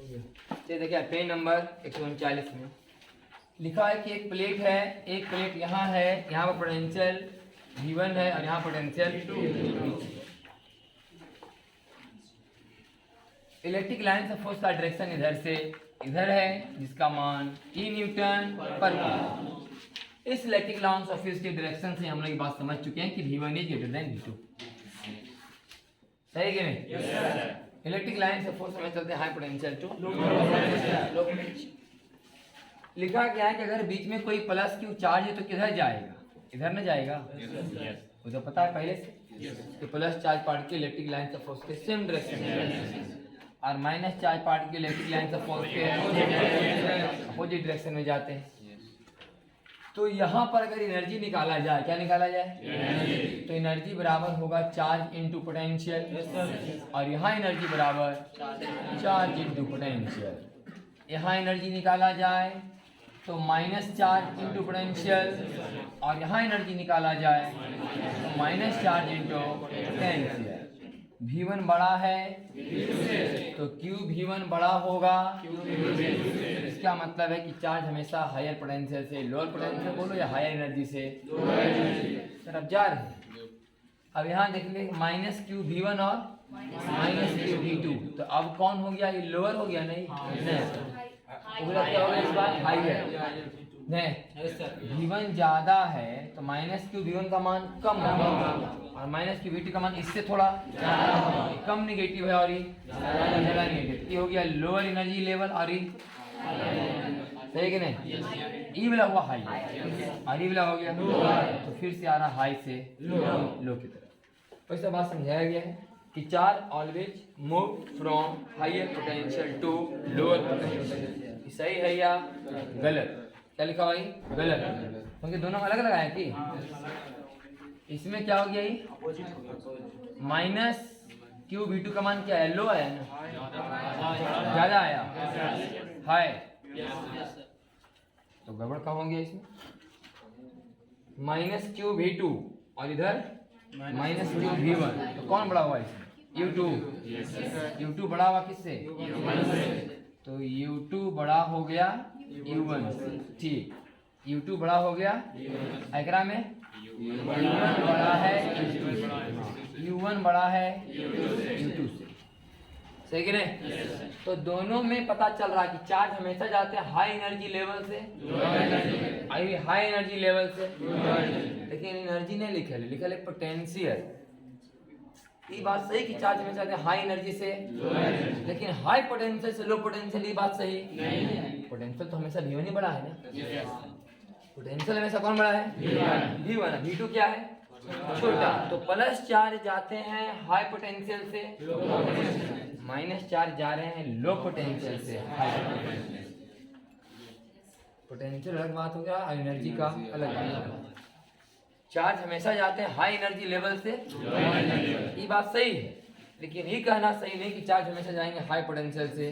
चलिए देखिए page number 139 में लिखा है कि एक प्लेट है, एक प्लेट यहाँ है, यहाँ पर पोटेंशियल V1 है और यहाँ पोटेंशियल V2। इलेक्ट्रिक लाइन से फोर्स का डायरेक्शन इधर से इधर है, जिसका मान E न्यूटन पर मीटर। इस इलेक्ट्रिक लाइन ऑफ फोर्स के डायरेक्शन से हम लोग ये बात समझ चुके हैं कि V1 is greater than V2। सही कि नहीं? इलेक्ट्रिक लाइन से फोर्स हमें चलते हैं high potential to low potential. लिखा गया है कि अगर बीच में कोई प्लस क्यू चार्ज है तो किधर जाएगा? इधर न जाएगा। वो तो पता है पहले से कि plus charge particle electric line से फोर्स के सेम डायरेक्शन में और minus charge particle electric line से फोर्स के अपोजिट डायरेक्शन में जाते हैं। तो यहाँ पर अगर एनर्जी निकाला जाए, क्या निकाला जाए? तो एनर्जी बराबर होगा चार्ज इनटू पोटेंशियल और यहाँ एनर्जी बराबर चार्ज इनटू पोटेंशियल। यहाँ एनर्जी निकाला जाए तो माइनस चार्ज इनटू पोटेंशियल और यहाँ एनर्जी निकाला जाए तो minus charge into potential. V1 बड़ा है तो Q V1 बड़ा होगा। इसका मतलब है कि चार्ज हमेशा हायर पोटेंशियल से लोअर पोटेंशियल बोलो या हायर एनर्जी से तरफ जा रहे हैं। अब यहाँ देख ले माइनस Q V1 और माइनस Q V2, तो अब कौन हो गया? ये लोअर हो गया। नहीं क्या हो गया इस बार? हायर। नहीं V1 ज्यादा है तो माइनस Q V1 का मान कम होगा और माइनस Q V2 का मान इससे थोड़ा कम निगेटिव है और ये ज्यादा निगेटिव। ये हो गया लोअर एनर्जी लेवल और ये सही कि नहीं? ई वाला हुआ हाई और ई वाला हो गया तो फिर से आ रहा हाई से लो की तरफ। वैसे बात समझाया गया है कि charge always move from higher potential to lower potential. सही है या गलत? क्या लिखा भाई? गलत, क्योंकि दोनों अलग अलग आए कि इसमें क्या हो गया? ये माइनस Q V2 का मान क्या है? लो आया ना, ज्यादा आया हाई, तो गड़बड़ कम हो गया इसमें। माइनस Q V2 और इधर माइनस Q V1, तो कौन बड़ा हुआ इसमें? U2। U2 बड़ा हुआ किससे? तो U2 बड़ा हो गया U1, ठीक। U2 बड़ा हो गया एकरा में U1 बड़ा है U1 बड़ा है U2 से, सही कि नहीं? तो दोनों में पता चल रहा है कि चार्ज हमेशा जाते हैं हाई एनर्जी लेवल से हाई एनर्जी लेवल से, लेकिन एनर्जी नहीं लिखा है पोटेंशियल। ये बात सही कि चार्ज हमेशा जाते हैं हाई एनर्जी से, लेकिन हाई पोटेंशियल से लो पोटेंशियल ये बात सही नहीं। पोटेंशियल तो हमेशा V1 ही बड़ा है ना। पोटेंशियल हमेशा कौन बड़ा है? V1। V2 क्या है? छोटा। तो प्लस चार्ज जाते हैं हाई पोटेंशियल से, माइनस चार्ज जा रहे हैं लो पोटेंशियल से हाई पोटेंशियल। पोटेंशियल अलग बात हो गया और एनर्जी का अलग बात। चार्ज हमेशा जाते हैं हाई एनर्जी लेवल से, ये बात सही है, लेकिन ये कहना सही नहीं कि चार्ज हमेशा जाएंगे हाई पोटेंशियल से।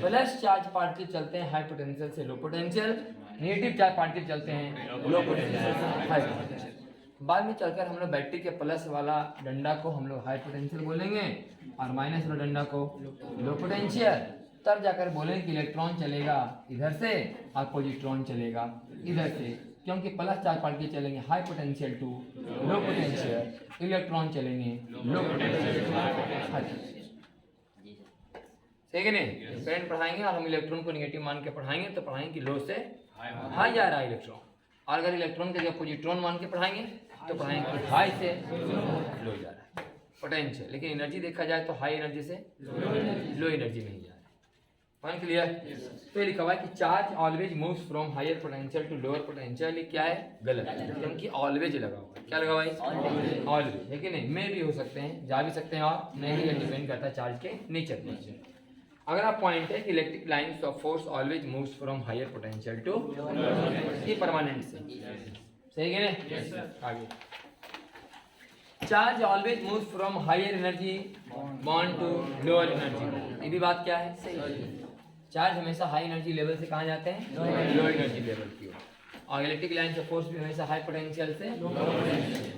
प्लस चार्ज पार्टिकल चलते हैं हाई पोटेंशियल से low potential, negative charge particle चलते हैं लो पोटेंशियल से हाई पोटेंशियल। बाद में चलकर हम लोग बैटरी के प्लस वाला डंडा को हम लोग हाई पोटेंशियल बोलेंगे और माइनस वाला डंडा को लो पोटेंशियल। तब जाकर बोलेंगे कि इलेक्ट्रॉन चलेगा इधर से और पॉजिट्रॉन चलेगा इधर से, क्योंकि प्लस चार्ज पार्टिकल चलेंगे high potential to low potential, electron चलेंगे लो पोटेंशियल हाई पोटेंशियल। सही है नहीं? करंट पढ़ाएंगे और हम इलेक्ट्रॉन को नेगेटिव मान के पढ़ाएंगे तो पढ़ाएंगे कि लो से हाई जा रहा है इलेक्ट्रॉन, और अगर इलेक्ट्रॉन के जगह पॉजिट्रॉन मान के पढ़ाएंगे तो पढ़ाएंगे कि हाई से लो जा रहा है पोटेंशियल। लेकिन एनर्जी देखा जाए तो हाई एनर्जी से लो एनर्जी नहीं जा रहा है। Point clear? तो ये लिखा हुआ है कि charge always moves from higher potential to lower potential. ये क्या है? गलत, क्योंकि ऑलवेज लगा हुआ है। क्या लगा हुआ है? ऑलवेज है कि नहीं? में भी हो सकते हैं, जा भी सकते हैं और नहीं, ये डिपेंड करता है चार्ज के नेचर पर। अगला पॉइंट है कि electric lines of force always moves from higher potential to, ये परमानेंट से, सही है ना? आगे charge always moves from higher energy bond to lower energy. ये भी बात क्या है? सही। चार्ज हमेशा हाई एनर्जी लेवल से कहाँ जाते हैं? लोअर एनर्जी लेवल की ओर। और इलेक्ट्रिक लाइन से फोर्स भी हमेशा हाई पोटेंशियल से,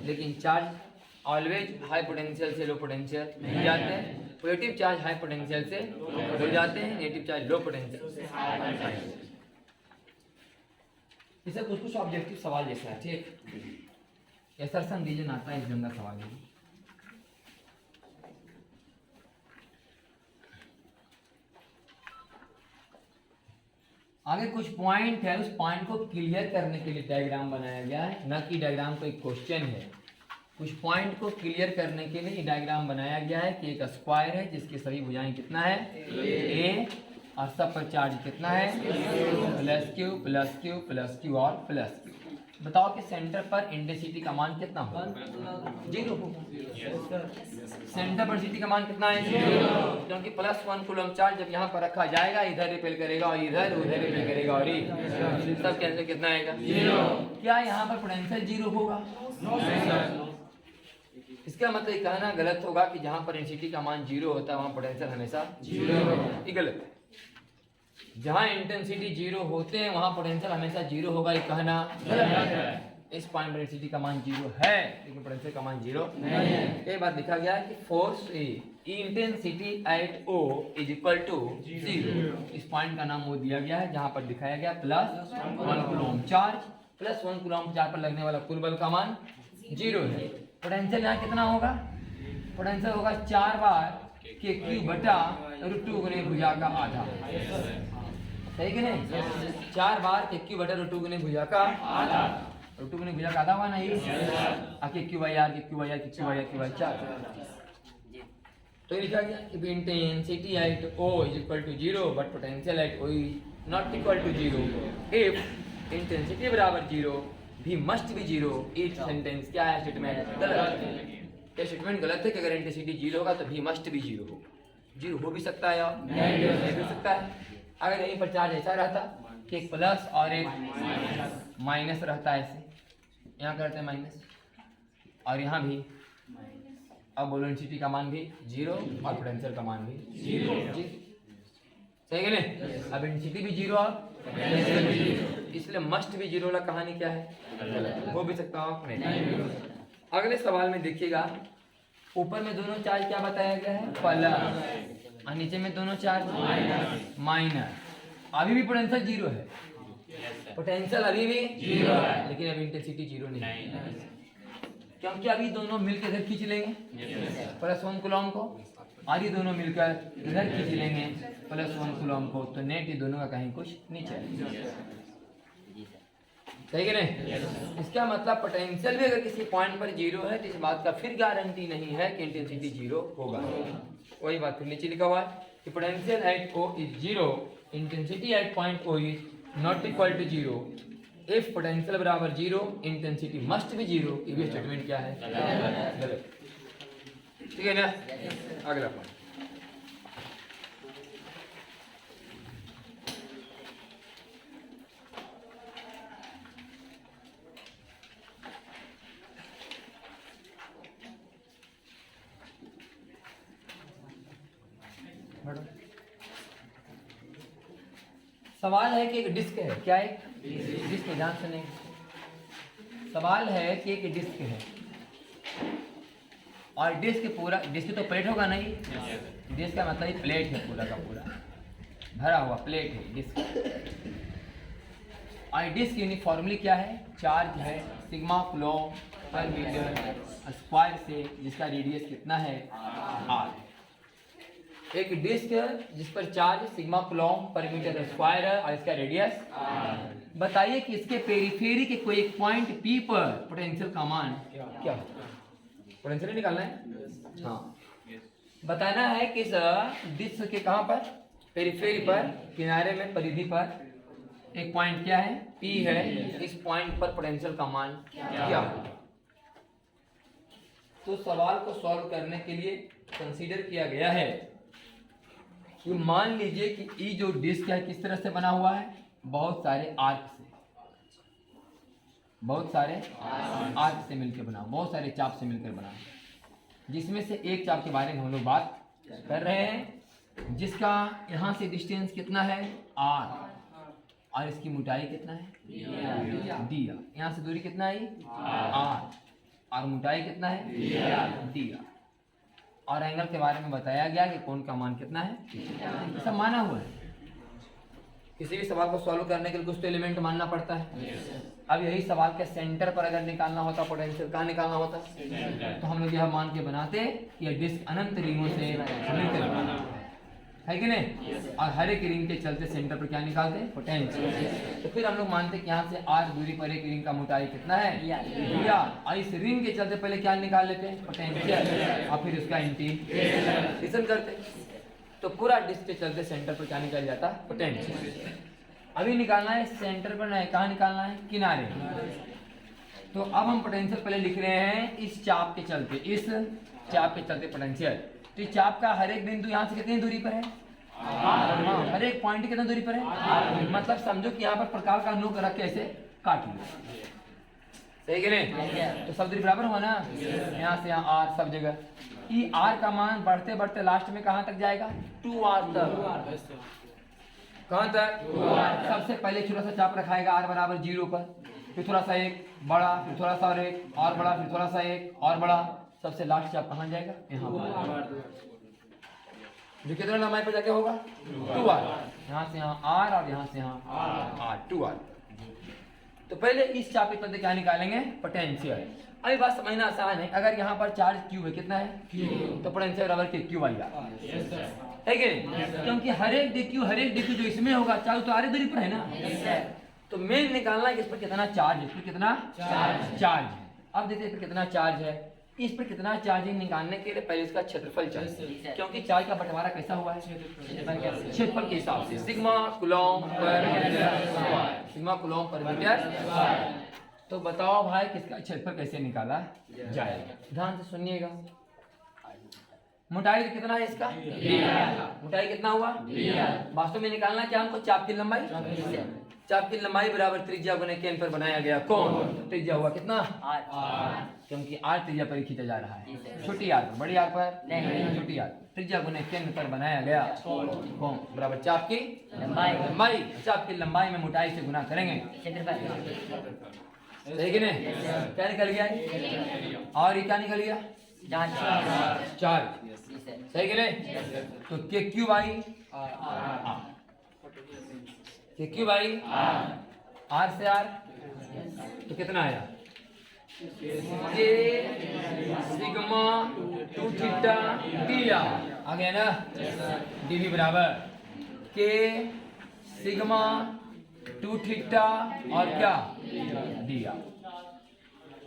लेकिन चार्ज ऑलवेज हाई पोटेंशियल से लो पोटेंशियल नहीं जाते हैं। पॉजिटिव चार्ज हाई पोटेंशियल से हो जाते हैं, नेगेटिव चार्ज लो पोटेंशियल से हाई। इसे कुछ कुछ ऑब्जेक्टिव सवाल जैसा है, ठीक। एसर्शन रीजन आता है इस जंगा सवाल में। आगे कुछ पॉइंट है, उस पॉइंट को क्लियर करने के लिए डायग्राम बनाया गया है, न कि डायग्राम कोई क्वेश्चन है। कुछ पॉइंट को क्लियर करने के लिए डायग्राम बनाया गया है कि एक स्क्वायर है जिसकी सभी भुजाएं कितना है ए, और सब पर चार्ज कितना है plus Q plus Q plus Q और प्लस क्यू। बताओ कि सेंटर पर इंटेंसिटी का मान कितना होगा? 0 होगा। सेंटर पर इंटेंसिटी का मान कितना है? 0, क्योंकि +1 कूलम चार्ज जब यहाँ पर रखा जाएगा इधर रिपेल करेगा और इधर उधर रिपेल करेगा और सब कैंसिल कितना आएगा? 0। क्या यहाँ पर पोटेंशियल 0 होगा? इसका मतलब ये कहना गलत होगा कि जहाँ पर इंटेंसिटी का मान 0 होता है वहाँ पोटेंशियल हमेशा 0 होगा। ये गलत है। जहाँ इंटेंसिटी 0 होते हैं वहाँ पोटेंशियल हमेशा 0 होगा, ये कहना गलत है। इस पॉइंट पर इंटेंसिटी का मान 0 है लेकिन पोटेंशियल का मान 0 नहीं है। ये बात लिखा गया है कि force intensity at O is equal to 0। इस पॉइंट का नाम वो दिया गया है जहाँ पर दिखाया गया +1 कूलम चार्ज। +1 कूलम चार्ज पर लगने वाला कुल बल का मान 0 है। पोटेंशियल यहाँ कितना होगा? पोटेंशियल होगा 4 बार के क्यू बटा √2 गुने भुजा का आधा। सही कि नहीं? 4 बार के क्यू बटा √2 गुने भुजा का आधा। √2 गुने भुजा का आधा हुआ नहीं? आके Q by R K Q by R K Q by R Q by 4। तो ये लिखा गया कि intensity at O is equal to 0 but potential at O is not equal to 0। If intensity बराबर 0 भी मस्ट भी 0। इफ सेंटेंस क्या है? स्टेटमेंट गलत है। ये स्टेटमेंट गलत है कि अगर इंटेंसिटी 0 होगा तो भी मस्ट भी 0 हो। 0 हो भी सकता है या नहीं हो सकता है। अगर यहीं पर चार्ज ऐसा रहता कि एक प्लस और एक माइनस रहता है, ऐसे यहाँ करते हैं माइनस और यहाँ भी, अब बोलो इंटेंसिटी का मान भी 0 और पोटेंशियल का मान भी 0। सही है नहीं? अब इंटेंसिटी भी 0 और पोटेंशियल भी 0, इसलिए मस्ट भी 0 वाला कहानी क्या है? हो भी सकता हो नहीं। अगले सवाल में देखिएगा, ऊपर में दोनों चार्ज क्या बताया गया है? प्लस, और नीचे में दोनों चार्ज माइनस। अभी भी पोटेंशियल 0 है, पोटेंशियल अभी भी 0 है, लेकिन अभी इंटेंसिटी 0 नहीं है, क्योंकि अभी दोनों मिलकर इधर खींच लेंगे +1 कूलम को, और ये दोनों मिलकर इधर खींच लेंगे +1 कूलम को, तो नेट ये दोनों का कहीं कुछ नीचे। सही है नहीं? इसका मतलब पोटेंशियल भी अगर किसी पॉइंट पर 0 है तो इस बात का फिर गारंटी नहीं है कि इंटेंसिटी 0 होगा। वही बात फिर नीचे लिखा हुआ है कि potential at O is 0, intensity at point O is not equal to 0। If potential बराबर 0 इंटेंसिटी मस्ट भी 0। ये स्टेटमेंट क्या है? गलत। ठीक है ना? अगला पॉइंट, सवाल है कि एक डिस्क है। क्या है? डिस्क। ध्यान सुने, सवाल है कि एक डिस्क है और डिस्क पूरा, डिस्क तो प्लेट होगा नहीं, डिस्क का मतलब प्लेट है, पूरा का पूरा भरा हुआ प्लेट है डिस्क। और डिस्क यूनिफॉर्मली क्या है? चार्ज है सिग्मा कूलम पर मीटर स्क्वायर से, जिसका रेडियस कितना है? r। एक डिस्क जिस पर चार्ज सिग्मा कूलम पर मीटर स्क्वायर है और इसका रेडियस। बताइए कि इसके पेरिफेरी के कोई एक पॉइंट P पर पोटेंशियल का मान क्या है? पोटेंशियल निकालना है। हाँ, बताना है कि इस डिस्क के कहाँ पर? पेरिफेरी पर, किनारे में, परिधि पर एक पॉइंट क्या है? P है। इस पॉइंट पर पोटेंशियल का मान क्या है? तो सवाल को सॉल्व करने के लिए कंसीडर किया गया है कि मान लीजिए कि ये जो डिस्क है किस तरह से बना हुआ है? बहुत सारे आर्क से, बहुत सारे आर्क से मिलकर बना, बहुत सारे चाप से मिलकर बना, जिसमें से एक चाप के बारे में हम लोग बात कर रहे हैं, जिसका यहाँ से डिस्टेंस कितना है? r, और इसकी मोटाई कितना है? d। यहाँ से दूरी कितना है? r, और मोटाई कितना है? d। और एंगल के बारे में बताया गया कि कोण का मान कितना है, सब माना हुआ है। किसी भी सवाल को सॉल्व करने के लिए कुछ तो एलिमेंट मानना पड़ता है। अब यही सवाल के सेंटर पर अगर निकालना होता पोटेंशियल, कहाँ निकालना होता, तो हम लोग यह मान के बनाते कि यह डिस्क अनंत रिंगों से मिलकर बना है कि नहीं, और हर एक रिंग के चलते सेंटर पर क्या निकालते हैं, पोटेंशियल। तो फिर हम लोग मानते कि यहाँ से r दूरी पर एक रिंग का मोटाई कितना है, या और इस रिंग के चलते पहले क्या निकाल लेते हैं, पोटेंशियल, और फिर उसका इंटीग्रेशन करते। तो पूरा डिस्क के चलते सेंटर पर क्या निकल जाता है, पोटेंशियल। अभी निकालना है सेंटर पर नहीं, कहाँ निकालना है, किनारे। तो अब हम पोटेंशियल पहले लिख रहे हैं इस चाप के चलते, इस चाप के चलते पोटेंशियल। तो इस चाप का हर एक बिंदु यहाँ से कितनी दूरी पर है, हाँ, हर एक पॉइंट कितना दूरी पर है, मतलब समझो कि यहाँ पर प्रकार का नोक रख के ऐसे काट लो, सही कि नहीं। तो सब दूरी बराबर हुआ ना, यहाँ से यहाँ r सब जगह। ई r का मान बढ़ते बढ़ते लास्ट में कहाँ तक जाएगा, 2r तक। कहाँ तक, सबसे पहले छोटा सा चाप रखाएगा r बराबर 0 पर, फिर थोड़ा सा एक बड़ा, फिर थोड़ा सा और एक और बड़ा, फिर थोड़ा सा एक और बड़ा, सबसे लास्ट चाप कहाँ जाएगा, यहाँ पर, जो कितना लंबाई पर जाके होगा, 2r। यहाँ से यहाँ r और यहाँ से यहाँ r, 2r। तो पहले इस चाप के चलते क्या निकालेंगे, पोटेंशियल। अभी बात समझना आसान है, अगर यहाँ पर चार्ज q है, कितना है, तो पोटेंशियल बराबर के q आएगा, है कि नहीं, क्योंकि हर एक dq जो इसमें होगा चार्ज तो आरे दूरी पर है ना। तो मेन निकालना है कि इस पर कितना चार्ज है, इस पर कितना चार्ज है। अब देखते हैं इस पर कितना चार्ज है। इस पर कितना चार्जिंग निकालने के लिए पहले इसका क्षेत्रफल चाहिए, क्योंकि चार्ज का बंटवारा कैसा हुआ है, क्षेत्रफल के हिसाब से, सिग्मा कूलॉम पर मीटर, सिग्मा कूलॉम पर मीटर। तो बताओ भाई किसका क्षेत्रफल कैसे निकाला जाएगा, ध्यान से सुनिएगा। मोटाई कितना है इसका, मोटाई कितना हुआ, वास्तव में निकालना क्या हमको, चाप की लंबाई, चाप की लंबाई बराबर त्रिज्या गुने केंद्र पर बनाया गया कोण, त्रिज्या हुआ कितना r, क्योंकि r त्रिज्या पर खींचा जा रहा है, छोटी r पर, बड़ी r पर नहीं, छोटी r, त्रिज्या गुने केंद्र पर बनाया गया कोण बराबर चाप की लंबाई, चाप की लंबाई में मोटाई से गुना करेंगे, सही कि नहीं। क्या निकल गया, और ये क्या निकल गया, चार्ज, सही कि नहीं। तो के क्यू बाई के क्यू बाई आर से आर, तो कितना आया, के सिग्मा 2 थीटा डी आ गया ना, डी भी बराबर के सिग्मा 2 थीटा और क्या डी आ।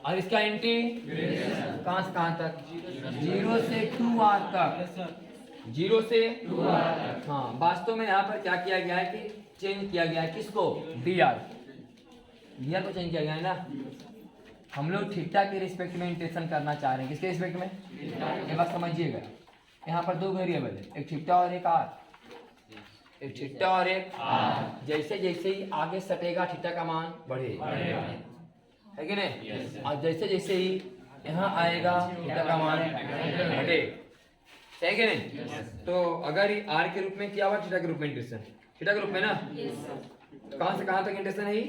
और इसका इंटीग्रेशन कहाँ से कहाँ तक, 0 से 2r तक, 0 से 2r। हाँ, वास्तव में यहाँ पर क्या किया गया है कि चेंज किया गया है, किसको, dr को चेंज किया गया है ना। हम लोग थीटा के रिस्पेक्ट में इंटीग्रेशन करना चाह रहे हैं, किसके रिस्पेक्ट में, ये बात समझिएगा। यहाँ पर 2 वेरिएबल है, एक थीटा और एक r, एक थीटा और एक r। जैसे जैसे ही आगे सटेगा थीटा का मान बढ़ेगा, है कि नहीं, और जैसे जैसे ही यहाँ आएगा थीटा का मान घटे, है कि नहीं। तो अगर ये r के रूप में किया हुआ, थीटा के रूप में इंटीग्रेशन, थीटा के रूप में ना, तो कहाँ से कहाँ तक इंटीग्रेशन है,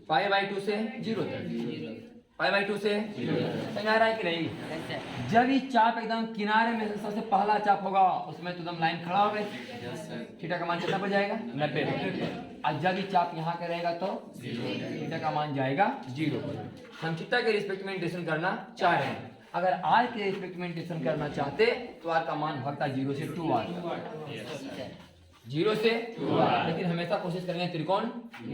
π/2 से 0 तक, π/2 से समझ आ रहा है कि नहीं। जब ये चाप एकदम किनारे में सबसे पहला चाप होगा, उसमें तो एकदम लाइन खड़ा हो गई, थीटा का मान कितना पर जाएगा, 90 पर। और जब ये चाप यहाँ का रहेगा तो थीटा का मान जाएगा 0 पर। हम थीटा के रिस्पेक्ट में इंटीग्रेशन करना चाह रहे हैं। अगर r के रिस्पेक्ट में इंटीग्रेशन करना चाहते तो r का मान भगता 0 से 2r, 0 से 2r। लेकिन हमेशा कोशिश करेंगे त्रिकोण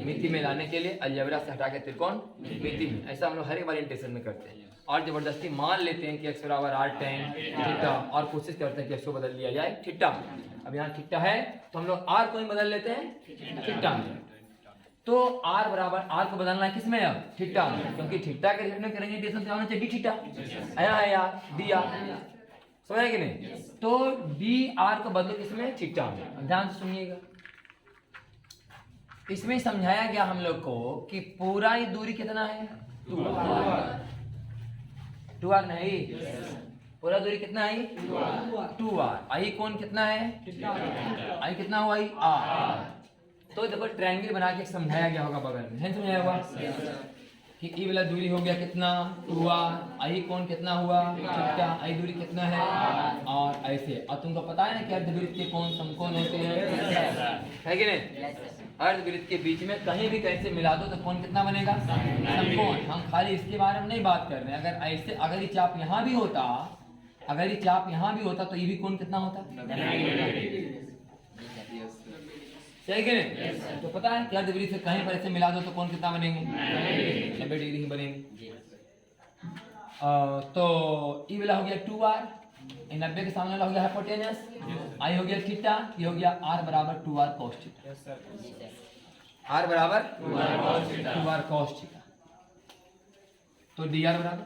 मिति में लाने के लिए, अलजेब्रा से हटा के त्रिकोण मिति में। ऐसा हम लोग हर एक बार इंटीग्रेशन में करते हैं, और जबरदस्ती मान लेते हैं कि x बराबर r tan थीटा, और कोशिश करते हैं कि x को बदल लिया जाए थीटा। अब यहाँ थीटा है तो हम लोग r को ही बदल लेते हैं थीटा में। तो r बराबर, r को बदलना है किसमें, अब थीटा में, क्योंकि थीटा के रिलेटेड में करेंगे इंटीग्रेशन क्या होना चाहिए, d थीटा, आया है यार dr, समझा कि नहीं। तो dr को बदलो किसमें, थीटा में। ध्यान से सुनिएगा, इसमें समझाया गया हम लोग को कि पूरा ही दूरी कितना है, 2r नहीं, पूरा दूरी कितना है, 2r। आई कौन कितना है, आई कितना हुआ, r। तो देखो ट्रायंगल बना के समझाया गया होगा बगल में, है समझाया हुआ कि ई वाला दूरी हो गया कितना 2r, आई कोण कितना हुआ थीटा, आई दूरी कितना है और ऐसे। और तुमको पता है ना कि अर्धवृत्त के कोण समकोण होते हैं, है कि नहीं? अर्धवृत्त के बीच में कहीं भी कैसे मिला दो तो कोण कितना बनेगा समकोण। हम खाली इसके बारे में नहीं बात कर रहे हैं। अगर ऐसे अगर ये चाप यहाँ भी होता, अगर ये चाप यहाँ भी होता तो ये भी कोण कितना होता, सही कि नहीं? तो पता है कि अर्धवृत्त से कहीं पर ऐसे मिला दो तो कोण कितना बनेंगे 90 डिग्री ही बनेंगे। तो ई वाला हो गया 2r, 90 के सामने वाला हो गया हाइपोटेनस, आई हो गया थीटा, ये हो गया r बराबर 2r cos थीटा, r बराबर 2r cos थीटा। तो dr बराबर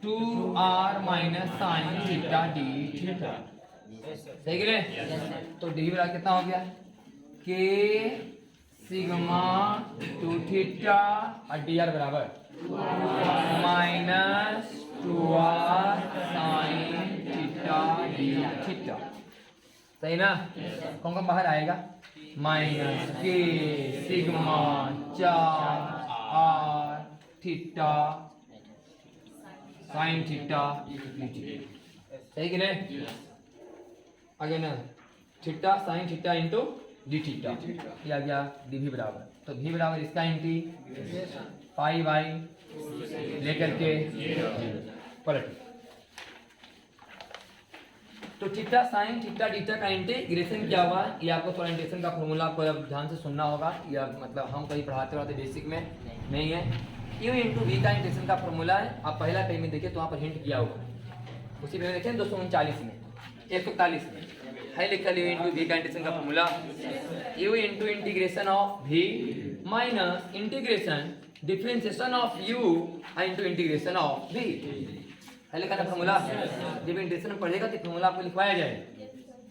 2r minus sine theta d theta, सही कि नहीं? तो डी बराबर कितना हो गया के सिग्मा 2 थीटा और डी आर बराबर minus 2r sine theta D theta, सही ना? कौन कौन बाहर आएगा? माइनस के sigma 4r theta sine theta, सही कि नहीं? आगे ना theta sine theta into D theta, ये आ गया डी भी बराबर। तो भी बराबर इसका इंटी पाई बाई लेकर के पलट। तो थीटा साइन थीटा डीटा का इंटीग्रेशन क्या हुआ, ये आपको थोड़ा इंटीग्रेशन का फॉर्मूला आपको ध्यान से सुनना होगा। या मतलब हम कहीं पढ़ाते रहते बेसिक में नहीं है। यू इंटू वी का इंटीग्रेशन का फॉर्मूला है, आप पहला पेज में देखिए तो वहाँ पर हिंट किया होगा, उसी में देखें 239 में 141 में है लिखा यू इंटू वी का इंटीग्रेशन का formula, you into integration of V minus integration differentiation of U into integration of V, है लिखा ना फॉर्मूला। जब इंटीग्रेशन पढ़ेगा तो फॉर्मूला आपको लिखवाया जाएगा।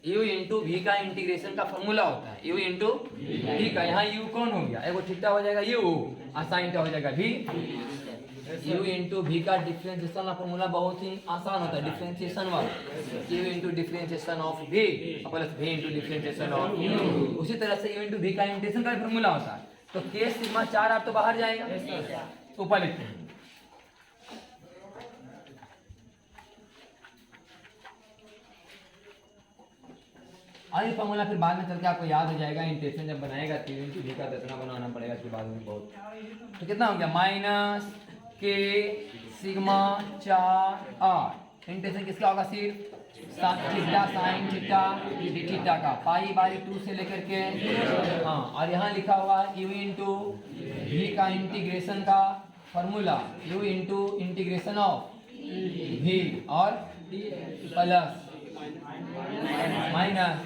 यू इंटू वी का इंटीग्रेशन का फॉर्मूला होता है यू इंटू वी का, यहाँ यू कौन हो गया, एगो थीटा हो जाएगा यू और साइन हो जाएगा वी। यू इंटू वी का डिफरेंशिएशन का फॉर्मूला बहुत ही आसान होता है, डिफरेंशिएशन वाला U into differentiation of V plus V into differentiation of U. उसी तरह से यू इंटू वी का इंटीग्रेशन का फॉर्मूला होता है। तो के सिग्मा 4 आप तो बाहर जाएगा, ऊपर लिखते हैं और ये फॉर्मूला फिर बाद में चल के आपको याद हो जाएगा। इंटीग्रेशन जब बनाएगा तो यू इंटू वी का इतना बनाना पड़ेगा इसके बाद में बहुत। तो कितना हो गया माइनस के सिग्मा 4r, इंटीग्रेशन किसका होगा सिर्फ theta sine theta D theta का, पाई बाई 2 से लेकर के हाँ। और यहाँ लिखा हुआ यू इंटू वी का इंटीग्रेशन का formula you into integration of v और plus minus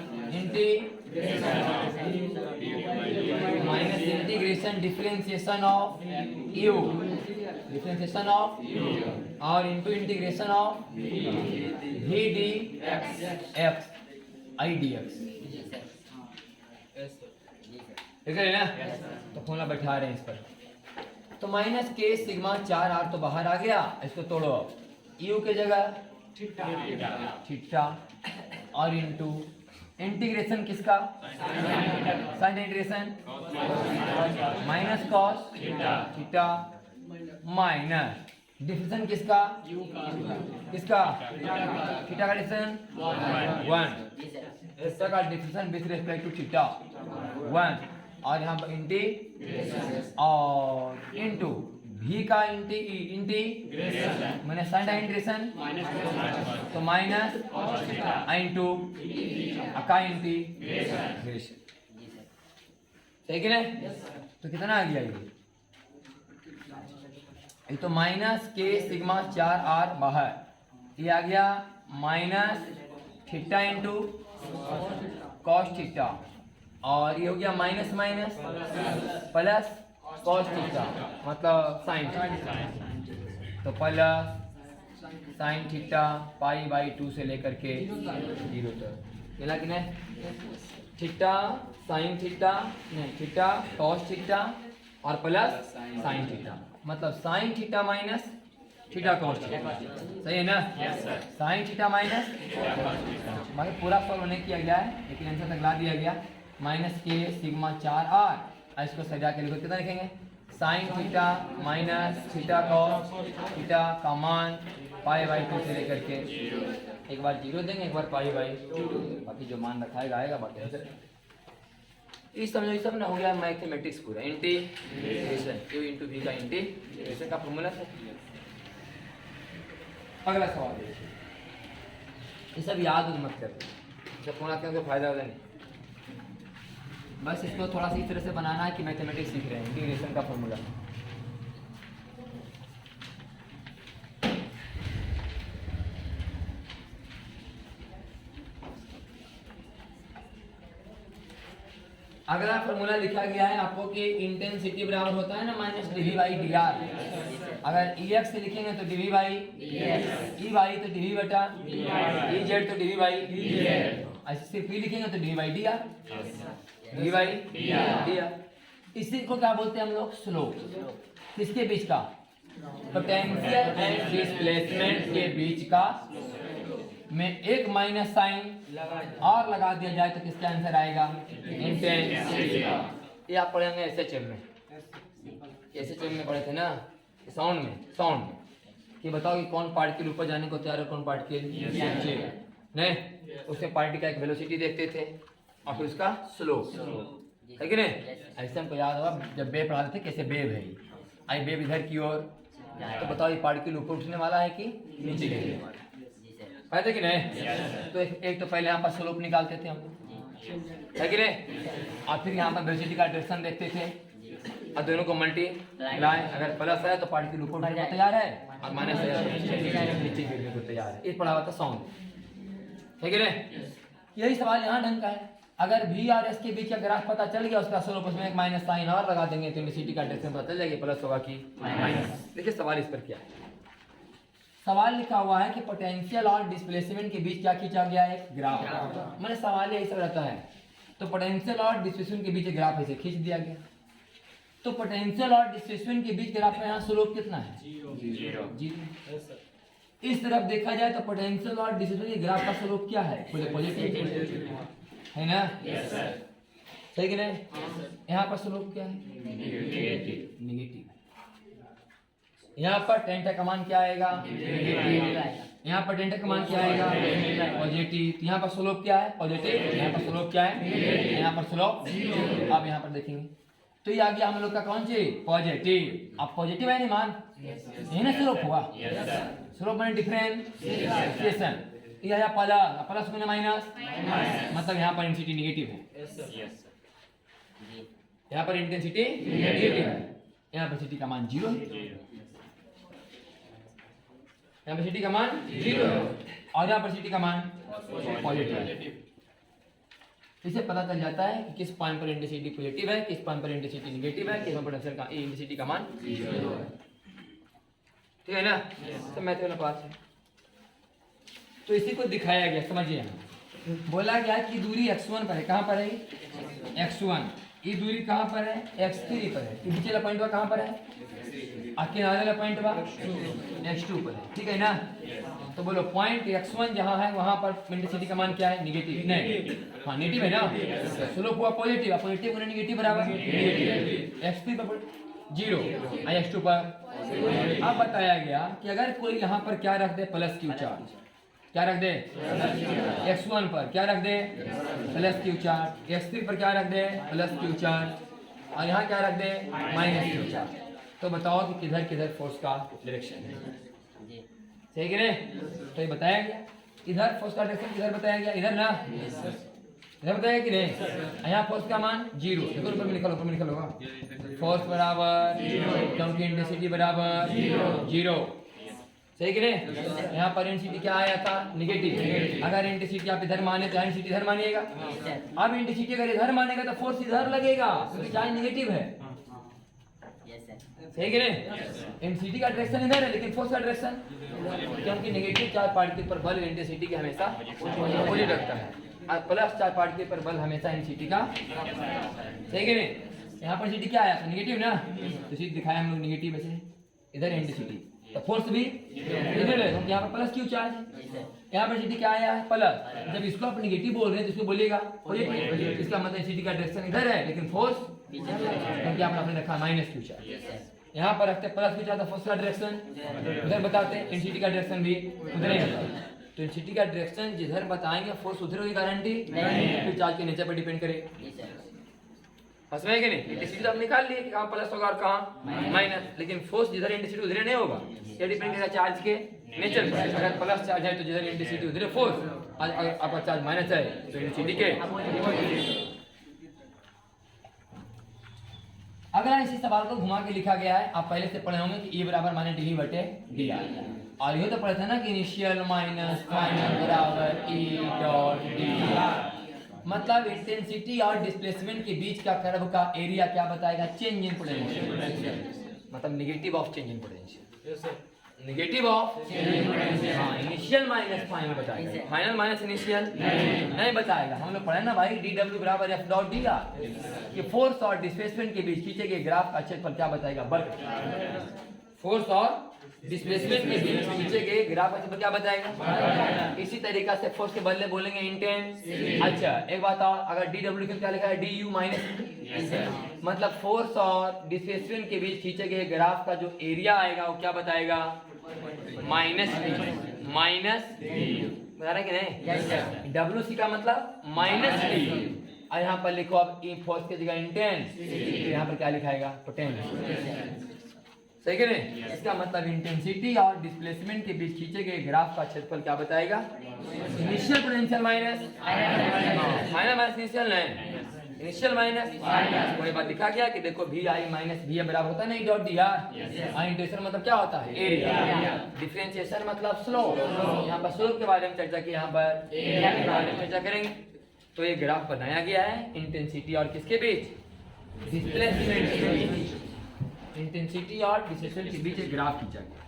minus integration differentiation of u differentiation of और into integration of v d x I d x, ठीक है ना? तो फॉर्मूला बैठा रहे हैं इस पर। तो माइनस के सिग्मा 4r तो बाहर आ गया, इसको तोड़ो यू के जगह थीटा और इंटू इंटीग्रेशन किसका sine integration minus cos theta minus differentiation किसका किसका थीटा का डिफरेंशिएशन 1 इसका का differentiation with respect to theta 1 और यहाँ पर इंटी और इंटू भी का इंटी मैंने साइन इंटीग्रेशन तो माइनस इंटू का इंटीग्रेशन, ठीक है ना? तो कितना आ गया ये तो माइनस के सिग्मा 4r बाहर, ये आ गया minus theta into cos theta और ये हो गया minus minus plus cos theta मतलब साइन थीटा, तो plus sine theta pi by 2 से लेकर के 0 तक मिला कि नहीं? थीटा साइन थीटा नहीं थीटा कॉस थीटा और प्लस साइन थीटा मतलब sine theta minus theta cos theta, सही है ना? साइन थीटा माइनस भाई पूरा सॉल्व नहीं किया गया है लेकिन आंसर तक ला दिया गया। माइनस के सिग्मा 4r इसको सजा के लिखो कितना लिखेंगे sine theta minus theta cos theta का मान π/2 से लेकर के एक बार 0 देंगे, एक बार π/2, बाकी जो मान रखाएगा आएगा, बाकी इस समझो ये सब ना हो गया मैथमेटिक्स पूरा। इंटीग्रेशन q इंटू v का इंटीग्रेशन का फॉर्मूला है। अगला सवाल देखिए, ये सब याद मत करो, जब फोन आते हैं तो फायदा होता नहीं, बस इसको थोड़ा सा इस तरह से बनाना है कि मैथमेटिक्स सीख रहे हैं। इंटीग्रेशन का फॉर्मूला अगला फॉर्मूला लिखा गया है आपको कि इंटेंसिटी बराबर होता है ना माइनस dv/dr। अगर Ex से लिखेंगे तो dv/Ey, Ey तो dv बटा Ez तो dv/dz, ऐसे सिर्फ P लिखेंगे तो dv/dr, dv/dr। इसी को क्या बोलते हैं हम लोग? स्लोप। किसके बीच का? पोटेंशियल एंड डिस्प्लेसमेंट के बीच का में एक माइनस साइन और लगा दिया जाए तो किसका आंसर आएगा? इंटेंसिटी। ये आप पढ़ेंगे एसएचएम में, एसएचएम में पढ़े थे ना, साउंड में कि बताओ कि कौन पार्टिकल ऊपर जाने को तैयार है, कौन पार्टिकल नीचे नहीं। उसमें पार्टिकल का एक वेलोसिटी देखते थे और फिर उसका स्लोप, है कि नहीं? ऐसे हमको याद होगा जब वेव पढ़ाते थे कैसे वेव है, आई वेव इधर की ओर, तो बताओ ये पार्टिकल ऊपर उठने वाला है कि नीचे गिरने वाला है, पता कि नहीं? तो एक तो पहले यहाँ पर स्लोप निकालते थे हम, है कि नहीं? और फिर यहाँ पर वेलोसिटी का डायरेक्शन देखते थे और दोनों को मल्टीप्लाई, अगर प्लस है तो पार्टिकल ऊपर उठने को तैयार है और माइनस है तो नीचे गिरने को तैयार है। ये पढ़ा हुआ था साउंड, है कि नहीं? यही सवाल यहाँ ढंग का है। अगर V और S के बीच का ग्राफ पता चल गया, उसका स्लोप उसमें एक माइनस साइन और लगा देंगे तो इंटेंसिटी का डायरेक्शन पता चल जाएगी, प्लस होगा कि माइनस। देखिए सवाल इस पर क्या है, सवाल लिखा हुआ है कि पोटेंशियल और डिस्प्लेसमेंट के बीच क्या खींचा गया है? एक ग्राफ। मैंने सवाल यही सब रहता है, तो पोटेंशियल और डिस्प्लेसमेंट के बीच ग्राफ ऐसे खींच दिया गया। तो पोटेंशियल और डिस्प्लेसमेंट के बीच ग्राफ में यहाँ स्लोप कितना है? 0। इस तरफ देखा जाए तो पोटेंशियल और डिस्प्लेसमेंट के ग्राफ का स्लोप क्या है? पॉजिटिव है ना? सही कि नहीं? यहाँ पर स्लोप क्या है? नेगेटिव। यहाँ पर टेन का मान क्या आएगा? यहाँ पर टेन का मान क्या आएगा? पॉजिटिव। यहाँ पर स्लोप क्या है? पॉजिटिव। यहाँ पर स्लोप क्या है? यहाँ पर स्लोप। अब यहाँ पर देखेंगे तो ये आ गया हम लोग का कौन सी? पॉजिटिव। अब पॉजिटिव है नहीं मान, यही ना स्लोप हुआ। स्लोप मैंने डिफरेंशिएशन, ये आया प्लस में माइनस, मतलब यहाँ पर इंटेंसिटी नेगेटिव है, यहाँ पर इंटेंसिटी नेगेटिव है, यहाँ पर सिटी का मान 0 है, यहाँ पर सिटी का मान 0 है और यहाँ पर सिटी का मान पॉजिटिव है। इससे पता चल जाता है कि किस पॉइंट पर इंटेंसिटी पॉजिटिव है, किस पॉइंट पर इंटेंसिटी नेगेटिव है, किस पॉइंट पर इंटेंसिटी का मान 0 है। ठीक है ना? तो मैथ वाला पास है। तो इसी को दिखाया गया, समझिए, बोला गया कि दूरी x1 पर है। कहाँ पर है? x1। ये दूरी कहाँ पर है? x3 पर है। नीचे वाला पॉइंट कहाँ पर है? किनारे वाला पॉइंट x2 पर है। ठीक है ना? तो बोलो पॉइंट x1 जहाँ है वहाँ पर इंटेंसिटी का मान क्या है? नेगेटिव। नहीं, हाँ नेगेटिव है ना, स्लोप हुआ पॉजिटिव, पॉजिटिव गुना नेगेटिव बराबर नेगेटिव। x3 पर 0 और x2 पर। अब बताया गया कि अगर कोई यहाँ पर क्या रख दे? Plus Q charge. क्या रख दे? x1 पर क्या रख दे? Plus Q charge. x3 पर क्या रख दे? Plus Q charge. और यहाँ क्या रख दे? Minus Q charge. तो बताओ कि किधर किधर फोर्स का डायरेक्शन है? सही कि नहीं? तो ये बताया गया, इधर फोर्स का डायरेक्शन किधर बताया गया? इधर ना, इधर बताया कि नहीं? यहाँ फोर्स का मान 0, देखो ऊपर में लिखा होगा फोर्स बराबर, क्योंकि इंटेंसिटी बराबर 0। सही कि नहीं? यहाँ पर इंटेंसिटी क्या आया था? नेगेटिव। अगर इंटेंसिटी आप इधर माने तो इंटेंसिटी इधर मानिएगा। अब इंटेंसिटी अगर इधर मानेगा तो फोर्स इधर लगेगा, क्योंकि चार्ज नेगेटिव है। सही कि नहीं? इंटेंसिटी का डायरेक्शन इधर है लेकिन फोर्स का डायरेक्शन, क्योंकि नेगेटिव चार्ज पार्टिकल पर बल इंटेंसिटी के हमेशा अपोजिट रखता है और प्लस चार्ज पार्टिकल पर बल हमेशा इंटेंसिटी का। सही कि नहीं? यहाँ पर इंटेंसिटी क्या आया था? नेगेटिव ना, तो सीधे दिखाया हम लोग नेगेटिव। ऐसे इधर इंटेंसिटी, तो फोर्स भी इधर है, तो यहाँ पर प्लस क्यू चार्ज है, यहाँ पर एनसीटी क्या आया है प्लस। जब इसको आप नेगेटिव बोल रहे हैं तो इसको बोलिएगा पॉजिटिव, इसका मतलब एनसीटी का डायरेक्शन इधर है लेकिन फोर्स क्योंकि आपने रखा माइनस क्यू चार्ज। यहाँ पर रखते प्लस क्यू चार्ज, फोर्स का डायरेक्शन उधर बताते हैं, एनसीटी का डायरेक्शन भी उधर ही बताते। तो एनसीटी का डायरेक्शन जिधर बताएंगे फोर्स उधर की गारंटी फिर चार्ज के नेचर पर डिपेंड करेगा। समझ कि नहीं? इंटेंसिटी तो आप निकाल लिए कि कहाँ प्लस होगा और कहाँ माइनस, लेकिन फोर्स जिधर इंटेंसिटी उधर नहीं होगा, ये डिपेंड करेगा चार्ज के नेचर पर। अगर प्लस चार्ज है तो जिधर इंटेंसिटी उधर फोर्स, अगर आपका चार्ज माइनस है तो इंटेंसिटी के। अगला इसी सवाल को घुमा के लिखा गया है, आप पहले से पढ़े होंगे कि E बराबर माइनस डी बटे डी आर, और ये तो पढ़े थे ना कि इनिशियल माइनस फाइनल बराबर E डॉट डी आर। मतलब इंटेंसिटी और डिस्प्लेसमेंट के बीच का कर्व का एरिया क्या बताएगा? चेंज इन पोटेंशियल, मतलब negative of change in potential, negative of initial minus final बताएगा, फाइनल माइनस इनिशियल नहीं बताएगा। हम लोग पढ़े ना भाई डी डब्ल्यू बराबर एफ डॉट डी आर, कि फोर्स और डिस्प्लेसमेंट के बीच खींचे गए ग्राफ का क्षेत्रफल क्या बताएगा? वर्क। फोर्स और डिस्प्लेसमेंट के बीच खींचे गए ग्राफ का क्षेत्रफल क्या बताएगा? इसी तरीका से फोर्स के बदले बोलेंगे इंटेंस। अच्छा एक बात और, अगर डी डब्ल्यू क्या लिखा है? डी यू माइनस, मतलब फोर्स और डिस्प्लेसमेंट के बीच खींचे गए ग्राफ का जो एरिया आएगा वो क्या बताएगा? माइनस बता रहे कि नहीं? डब्ल्यू सी का मतलब माइनस डी, और यहाँ पर लिखो अब फोर्स की जगह इंटेंस, तो यहाँ पर क्या लिखाएगा? पोटेंशियल। सही है नहीं? इसका मतलब इंटेंसिटी और डिस्प्लेसमेंट के बीच खींचे गए ग्राफ का क्षेत्रफल क्या बताएगा? Initial potential minus final minus initial नहीं, इनिशियल माइनस वही बात लिखा गया कि देखो वी आई माइनस वी बराबर होता है नहीं डॉट डी आर। इंटीग्रेशन मतलब क्या होता है? एरिया। डिफरेंशिएशन मतलब स्लोप, यहाँ पर स्लोप के बारे में चर्चा की, यहाँ पर एरिया के बारे में चर्चा करेंगे। तो ये ग्राफ बनाया गया है इंटेंसिटी और किसके बीच? डिस्प्लेसमेंट के बीच। इंटेंसिटी और डिस्प्लेसमेंट के बीच एक ग्राफ खींचा गया।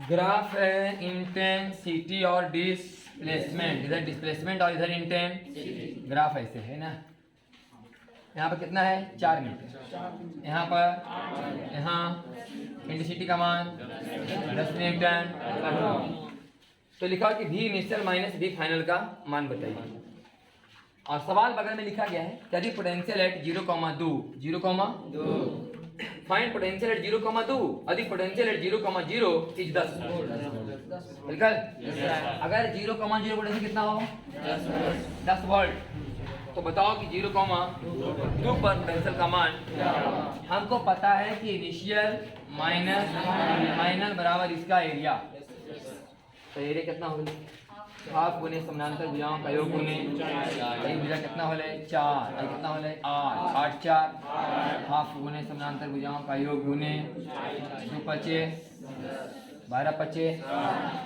ग्राफ है इंटेंसिटी और डिस्प्लेसमेंट, इधर डिस्प्लेसमेंट और इधर इंटेंसिटी। ग्राफ ऐसे है ना, यहाँ पर कितना है? 4 मीटर, यहाँ पर यहाँ इंटेंसिटी का मान 10 न्यूटन। तो लिखा कि भी इनिशियल माइनस भी फाइनल का मान बताइए, और सवाल बगल में लिखा गया है यदि potential at 0,2 find potential at 0,2 यदि पोटेंशियल एट 0,0 इज 10 बिल्कुल। अगर 0,0 पोटेंशियल कितना हो? 10 वोल्ट। तो बताओ कि 0,2 पर पोटेंशियल का मान, हमको पता है कि इनिशियल माइनस फाइनल बराबर इसका एरिया, तो एरिया कितना होगा? हाफ गुने समानांतर भुजाओं का योग गुने भुजा कितना हो 4, और कितना हो 8, 8 4 हाफ गुने समानांतर भुजाओं का योग गुने 2 5 12 5,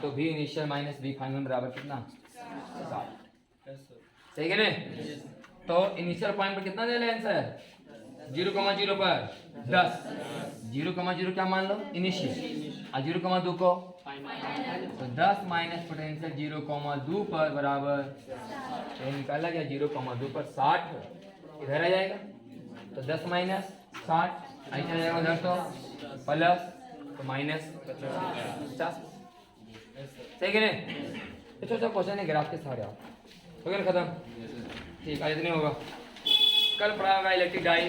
तो भी इनिशियल माइनस भी फाइनल बराबर कितना? 7। सही है ना? तो इनिशियल पॉइंट पर कितना दे रहे आंसर? 0,0 पर 10, 0,0 क्या मान लो? इनिशियल, और 0,2 को तो 10 माइनस पोटेंशियल 0,2 पर बराबर, तो निकाला गया 0,2 पर 60 इधर आ जाएगा, तो 10 माइनस 60 ऐसा आ जाएगा उधर, तो प्लस तो माइनस 50। सही है नहीं? तो छोटा क्वेश्चन है ग्राफ के सहारे आप हो गया खत्म। ठीक है, इतने होगा। कल पढ़ा होगा इलेक्ट्रिक डाई।